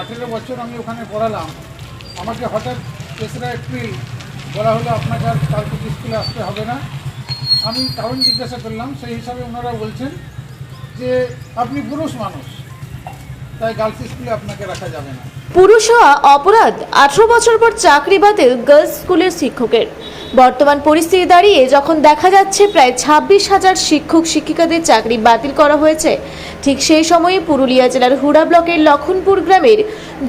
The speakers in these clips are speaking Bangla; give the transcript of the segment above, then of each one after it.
18 বছর আমি ওখানে পড়ালাম। আমাকে হঠাৎ 3রা এপ্রিল বলা হলো আপনাকে আর কালকে স্কুলে আসতে হবে না। আমি কারণ জিজ্ঞাসা করলাম, সেই হিসাবে ওনারা বলছেন যে আপনি পুরুষ মানুষ, তাই গার্লস স্কুলে আপনাকে রাখা যাবে না। পুরুষ হওয়া অপরাধ, 18 বছর পর চাকরি বাতিল গার্লস স্কুলের শিক্ষকের। বর্তমান পরিস্থিতি দাঁড়িয়ে যখন দেখা যাচ্ছে প্রায় 26,000 শিক্ষক শিক্ষিকাদের চাকরি বাতিল করা হয়েছে, ঠিক সেই সময়ে পুরুলিয়া জেলার হুড়া ব্লকের লক্ষণপুর গ্রামের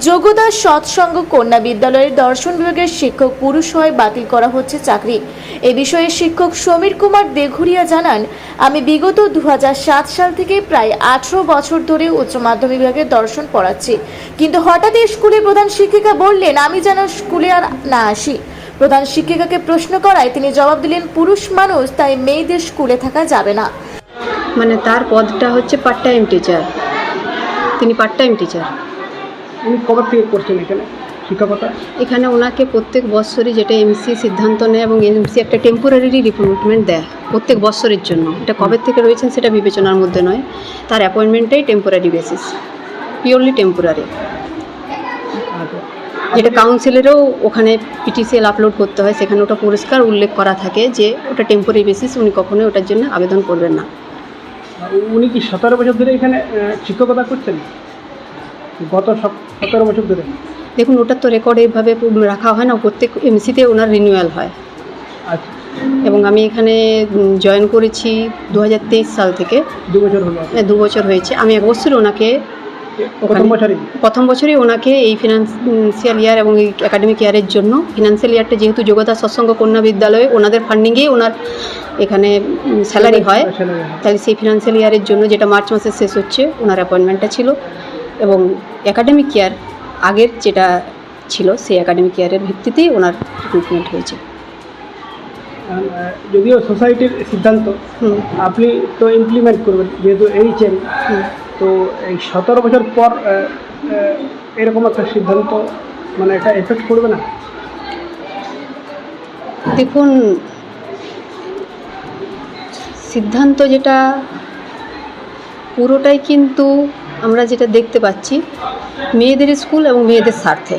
যোগদা সৎসঙ্গ কন্যা বিদ্যালয়ের দর্শন বিভাগের শিক্ষক পুরুষ হওয়ায় বাতিল করা হচ্ছে চাকরি। এ বিষয়ে শিক্ষক সমীর কুমার দেঘুরিয়া জানান, আমি বিগত 2007 সাল থেকে প্রায় 18 বছর ধরে উচ্চ মাধ্যমিক বিভাগে দর্শন পড়াচ্ছি, কিন্তু হঠাৎ স্কুলে প্রধান শিক্ষিকা বললেন আমি যেন স্কুলে আর না আসি। প্রধান শিক্ষিকাকে প্রশ্ন করায় তিনি জবাব দিলেন, পুরুষ মানুষ তাই মেয়েদের স্কুলে থাকা যাবে না। মানে তার পদটা হচ্ছে পার্ট টাইম টিচার, তিনি পার্ট টাইম টিচার। উনি কবে থেকে করছেন এখানে শিক্ষকতা? এখানে ওনাকে প্রত্যেক বছরই, যেটা এমসি সিদ্ধান্ত নেয় এবং এমসি একটা টেম্পোরারি রিক্রুটমেন্ট দেয় প্রত্যেক বছরের জন্য, এটা কবে থেকে রয়েছেন সেটা বিবেচনার মধ্যে নয়, তার অ্যাপয়েন্টমেন্টটাই টেম্পোরারি বেসিস, পিওরলি টেম্পোরারি। যেটা কাউন্সিলেরও ওখানে পিটিসিএল আপলোড করতে হয়, সেখানে ওটা পরিষ্কার উল্লেখ করা থাকে যে ওটা টেম্পোরারি বেসিস, উনি কখনোই ওটার জন্য আবেদন করবেন না। উনি কি 17 বছর ধরে এখানে শিক্ষকতা করছেন? গত 17 বছর ধরে? দেখুন, ওটার তো রেকর্ড এইভাবে রাখা হয় না, প্রত্যেক এমসিতে ওনার রিনিউয়াল হয়। আচ্ছা, এবং আমি এখানে জয়েন করেছি 2023 সাল থেকে। 2 বছর হলো? 2 বছর হয়েছে। আমি এক বছর ওনাকে প্রথম বছরই ওনাকে এই ফিনান্সিয়াল ইয়ার এবং এই একাডেমিক ইয়ারের জন্য, ফিনান্সিয়াল ইয়ারটা যেহেতু যোগদা সৎসঙ্গ কন্যা বিদ্যালয়ে ওনাদের ফান্ডিংয়েই ওনার এখানে স্যালারি হয়, তাহলে সেই ফিনান্সিয়াল ইয়ারের জন্য, যেটা মার্চ মাসের শেষ হচ্ছে, ওনার অ্যাপয়েন্টমেন্টটা ছিল। এবং একাডেমিক ইয়ার আগের যেটা ছিল সেই একাডেমিক ইয়ারের ভিত্তিতেই ওনার রিক্রুটমেন্ট হয়েছে। যদিও সোসাইটির সিদ্ধান্ত, আপনি তো ইমপ্লিমেন্ট করবেন যেহেতু এইচএম, তো এই 17 বছর পর এরকম একটা সিদ্ধান্ত, মানে এটা এফেক্ট করবে না? দেখুন, সিদ্ধান্ত যেটা পুরোটাই কিন্তু আমরা যেটা দেখতে পাচ্ছি মেয়েদের স্কুল এবং মেয়েদের স্বার্থে,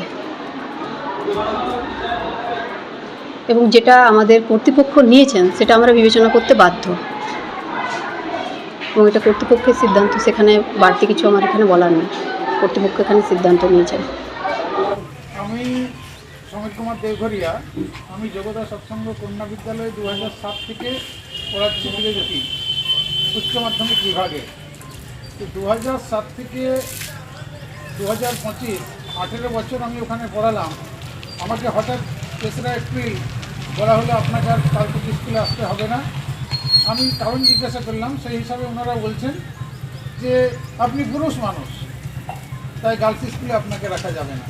এবং যেটা আমাদের কর্তৃপক্ষ নিয়েছেন সেটা আমরা বিবেচনা করতে বাধ্য, এবং এটা কর্তৃপক্ষের সিদ্ধান্ত, সেখানে বাড়তি কিছু আমার এখানে বলার নেই। কর্তৃপক্ষ এখানে সিদ্ধান্ত নিয়েছেন। আমি সমীর কুমার দেঘরিয়া, আমি যোগদা সৎসঙ্গ কন্যা বিদ্যালয়ে 2007 থেকে পড়াচ্ছি ফিলোজফি উচ্চ মাধ্যমিক বিভাগে। তো 2007 থেকে 2025, 18 বছর আমি ওখানে পড়ালাম। আমাকে হঠাৎ 3রা এপ্রিল বলা হলো আপনাকে আর কালকে স্কুলে আসতে হবে না। আমি কারণ জিজ্ঞাসা করলাম, সেই হিসাবে ওনারা বলছেন যে আপনি পুরুষ মানুষ, তাই গার্লস স্কুলে আপনাকে রাখা যাবে না।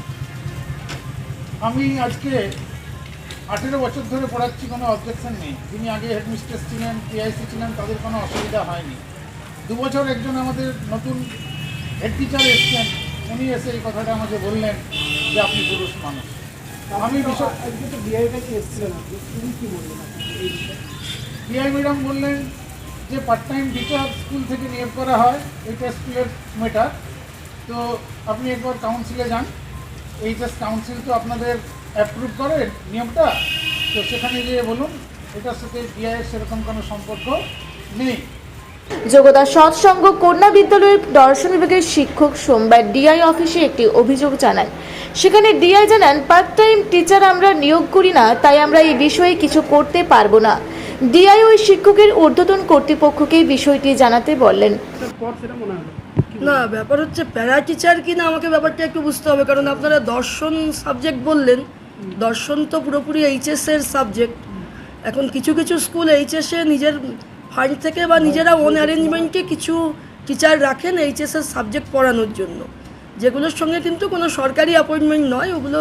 আমি আজকে 18 বছর ধরে পড়াচ্ছি, কোনো অবজেকশন নেই। যিনি আগে হেডমিস্ট্রেস ছিলেন, পিআইসি ছিলেন, তাদের কোনো অসুবিধা হয়নি। 2 বছর একজন আমাদের নতুন হেড টিচার এসছেন, উনি এসে এই কথাটা আমাকে বললেন যে আপনি পুরুষ মানুষ। আমি বিষয় আজকে তো বিআই কাছে এসেছিলেন, আপনি কী বললেন? বিআই ম্যাডাম বললেন যে পার্ট টাইম টিচার স্কুল থেকে নিয়োগ করা হয়, এটা স্কুলের ম্যাটার। তো আপনি একবার কাউন্সিলে যান, এইচএস কাউন্সিল তো আপনাদের অ্যাপ্রুভ করে নিয়মটা, তো সেখানে গিয়ে বলুন। এটার সাথে বিআইয়ের সেরকম কোনো সম্পর্ক নেই। যোগদা সৎসঙ্গ কন্যা বিদ্যালয়ের দর্শন বিভাগের শিক্ষক সোমবার ডিআই অফিসে একটি অভিযোগ জানান। সেখানে ডিআই জানান, পার্ট টাইম টিচার আমরা নিয়োগ করি না, তাই আমরা এই বিষয়ে কিছু করতে পারবো না। ডিআই ওই শিক্ষকের ঊর্ধ্বতন কর্তৃপক্ষকে বিষয়টি জানাতে বললেন। না, ব্যাপার হচ্ছে প্যারা টিচার কিনা আমাকে ব্যাপারটা একটু বুঝতে হবে, কারণ আপনারা দর্শন সাবজেক্ট বললেন, দর্শন তো পুরোপুরি এইচএসের সাবজেক্ট। এখন কিছু কিছু স্কুল এইচএসে নিজের ফান্ড থেকে বা নিজেরা ওন অ্যারেঞ্জমেন্টে কিছু টিচার রাখেন এইচএসের সাবজেক্ট পড়ানোর জন্য, যেগুলোর সঙ্গে কিন্তু কোনো সরকারি অ্যাপয়েন্টমেন্ট নয়, ওগুলো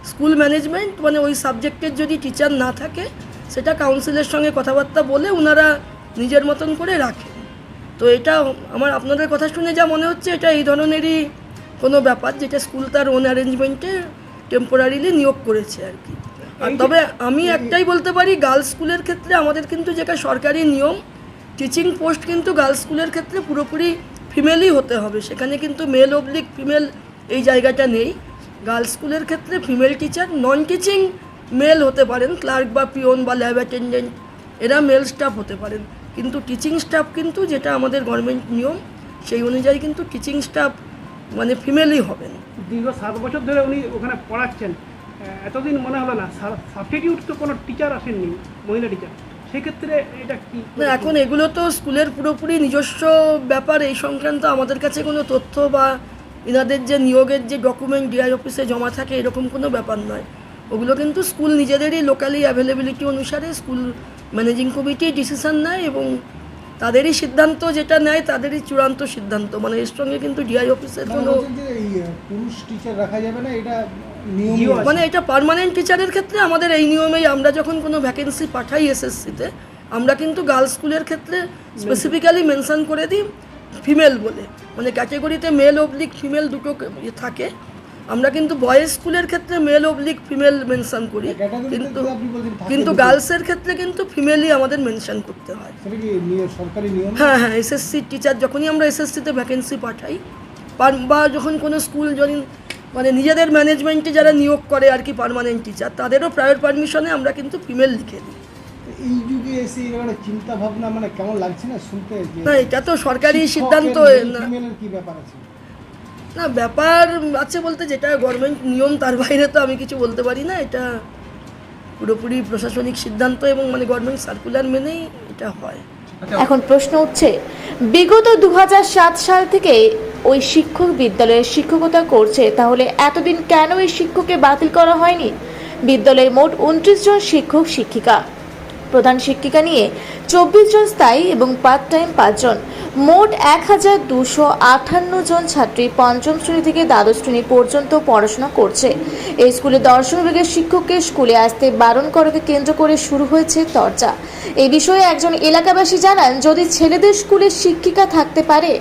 স্কুল ম্যানেজমেন্ট, মানে ওই সাবজেক্টের যদি টিচার না থাকে সেটা কাউন্সিলের সঙ্গে কথাবার্তা বলে ওনারা নিজের মতন করে রাখেন। তো এটা আমার আপনাদের কথা শুনে যা মনে হচ্ছে এটা এই ধরনেরই কোনো ব্যাপার, যেটা স্কুল তার ওন অ্যারেঞ্জমেন্টে টেম্পোরারিলি নিয়োগ করেছে আর কি। আর তবে আমি একটাই বলতে পারি, গার্লস স্কুলের ক্ষেত্রে আমাদের কিন্তু যেটা সরকারি নিয়ম, টিচিং পোস্ট কিন্তু গার্লস স্কুলের ক্ষেত্রে পুরোপুরি ফিমেলই হতে হবে, সেখানে কিন্তু মেল অবলিক ফিমেল এই জায়গাটা নেই। গার্লস স্কুলের ক্ষেত্রে female teacher, non teaching male হতে পারেন, ক্লার্ক বা পিওন বা ল্যাব অ্যাটেন্ডেন্ট, এরা মেল স্টাফ হতে পারেন, কিন্তু টিচিং স্টাফ কিন্তু যেটা আমাদের গভর্নমেন্ট নিয়ম সেই অনুযায়ী কিন্তু টিচিং স্টাফ মানে ফিমেলই হবেন। দীর্ঘ 7 বছর ধরে উনি ওখানে পড়াচ্ছেন, এতদিন মনে হলো না সাবস্টিটিউট তো কোনো টিচার আসেননি, মহিলা টিচার, সেক্ষেত্রে এটা কি? না, এখন এগুলো তো স্কুলের পুরোপুরি নিজস্ব ব্যাপার, এই সংক্রান্ত আমাদের কাছে কোনো তথ্য বা এনাদের যে নিয়োগের যে ডকুমেন্ট ডিআই অফিসে জমা থাকে এরকম কোনো ব্যাপার নয়। ওগুলো কিন্তু স্কুল নিজেদেরই লোকালি অ্যাভেলেবিলিটি অনুসারে স্কুল ম্যানেজিং কমিটি ডিসিশন নেয় এবং তাদেরই সিদ্ধান্ত যেটা নেয় তাদেরই চূড়ান্ত সিদ্ধান্ত, মানে এর সঙ্গে কিন্তু ডিআই অফিসের কোনো পুরুষ টিচার রাখা যাবে না, এটা মানে এটা পার্মানেন্ট টিচারের ক্ষেত্রে আমাদের এই নিয়মেই, আমরা যখন কোনো ভ্যাকেন্সি পাঠাই এসএসসিতে আমরা কিন্তু গার্লস স্কুলের ক্ষেত্রে স্পেসিফিক্যালি মেনশন করে দিই ফিমেল বলে, মানে ক্যাটেগরিতে মেল অবলিক ফিমেল দুটো থাকে। আমরা কিন্তু বয়েজ স্কুলের ক্ষেত্রে মেল অবলিক ফিমেল মেনশন করি, কিন্তু গার্লসের ক্ষেত্রে কিন্তু ফিমেলই আমাদের মেনশন করতে হয়। হ্যাঁ হ্যাঁ, এসএসসি টিচার যখনই আমরা এসএসসিতে ভ্যাকেন্সি পাঠাই বা যখন কোনো স্কুল যদি মানে নিজেদের ম্যানেজমেন্টে যারা নিয়োগ করে আর কি পার্মানেন্ট টিচার, তাদেরও প্রায়র পারমিশনে আমরা কিন্তু ফিমেল লিখে দিই। এই যুগে এসে এবারে চিন্তা ভাবনা মানে কেমন লাগছে না শুনতে? না, এটা তো সরকারি সিদ্ধান্ত কি ব্যাপার আছে? না, ব্যাপার আছে বলতে যেটা গভর্নমেন্ট নিয়ম তার বাইরে তো আমি কিছু বলতে পারি না। এটা পুরোপুরি প্রশাসনিক সিদ্ধান্ত এবং মানে গভর্নমেন্ট সার্কুলার মেনেই এটা হয়। এখন প্রশ্ন উঠছে, বিগত 2007 সাল থেকে ওই শিক্ষক বিদ্যালয়ে শিক্ষকতা করছে, তাহলে এতদিন কেন এই শিক্ষককে বাতিল করা হয়নি? বিদ্যালয়ে মোট 29 জন শিক্ষক শিক্ষিকা, প্রধান শিক্ষিকা নিয়ে 24 জন স্থায়ী এবং পার্ট টাইম 5 জন, মোট 1258 জন ছাত্রী পঞ্চম শ্রেণী থেকে দ্বাদশ শ্রেণী পর্যন্ত পড়াশোনা করছে। এই স্কুলে দর্শন বিভাগের শিক্ষককে স্কুলে আসতে বারণ করাকে কেন্দ্র করে শুরু হয়েছে চর্চা। এই বিষয়ে একজন এলাকাবাসী জানান, যদি ছেলেদের স্কুলে শিক্ষিকা থাকতে পারে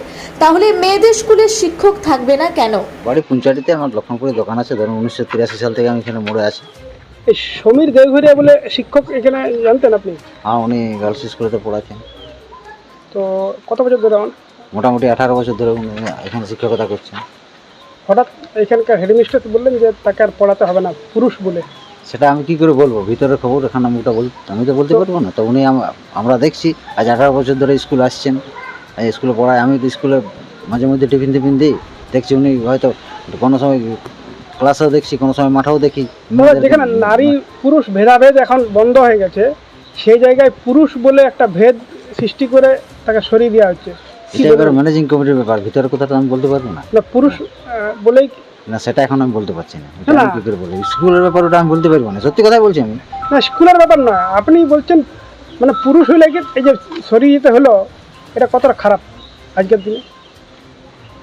তাহলে মেয়েদের স্কুলে শিক্ষক থাকবে না কেন? বাড়ি পুঞ্চাটিতে আমার লক্ষণপুরে দোকান আছে, ধরুন 1983 সাল থেকে আমি এখানে মোড়ে আছি। এই সমীর দেওঘরিয়া বলে শিক্ষক এখানে জানতেন আপনি? হ্যাঁ, উনি গার্লস স্কুলেতে পড়াচ্ছেন। তো কত বছর ধরে? মোটামুটি 18 বছর ধরে উনি এখানে শিক্ষকতা করছেন। হঠাৎ এখানকার হেডমিস্ট্রেস বললেন যে তাকে আর পড়াতে হবে না পুরুষ বলে। সেটা আমি কি করে বলবো, ভিতরের খবর, এখানে আমি তো বলতে পারবো না। তো উনি আমরা দেখছি আজ 18 বছর ধরে স্কুল আসছেন, স্কুলে পড়ায়। আমি তো স্কুলে মাঝে মধ্যে টিফিন দিই, দেখছি উনি হয়তো কোনো সময় ক্লাসেও দেখছি, কোনো সময় মাঠেও দেখি। যেখানে নারী পুরুষ ভেদাভেদ এখন বন্ধ হয়ে গেছে, সেই জায়গায় পুরুষ বলে একটা ভেদ সৃষ্টি করে তাকে সরিয়ে দেওয়া হচ্ছে। এটা এবার ম্যানেজিং কমিটির ব্যাপার, ভিতরের কথা তো আমি বলতে পারবো না। পুরুষ বলেই না, সেটা এখন আমি বলতে পারছি না। এটা আমি কি করে বলবো? স্কুলের ব্যাপার ওটা আমি বলতে পারবো না, সত্যি কথাই বলছি আমি। না, স্কুলের ব্যাপার নয়, আপনি বলছেন মানে পুরুষ হইলে কি এই যে সরিয়ে দিতে হলো, এটা কতটা খারাপ আজকের দিনে?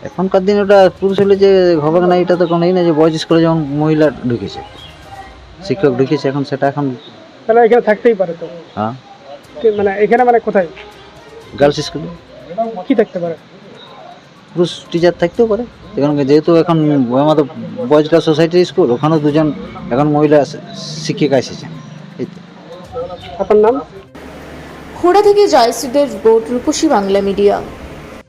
এখনকার দিনে ওটা পুরুষ হলে যে হবে না এটা তো কোনোই না। যে বয়েজ স্কুলে যেমন মহিলা ঢুকেছে, শিক্ষক ঢুকেছে, এখন সেটা এখন তাহলে এখানে থাকতেই পারে তো। হ্যাঁ, মানে এখানে মানে কোথায়? গার্লস স্কুলে কি থাকতে পারে? পুরুষ টিচার থাকতেও পারে। এখন যেহেতু এখন আমাদের বয়েজটা সোসাইটির স্কুল, ওখানেও 2 জন এখন মহিলা শিক্ষিকা এসেছেন। আপনার নাম? হুড়া থেকে জয়শ্রীদের রিপোর্ট, রূপসী বাংলা মিডিয়া।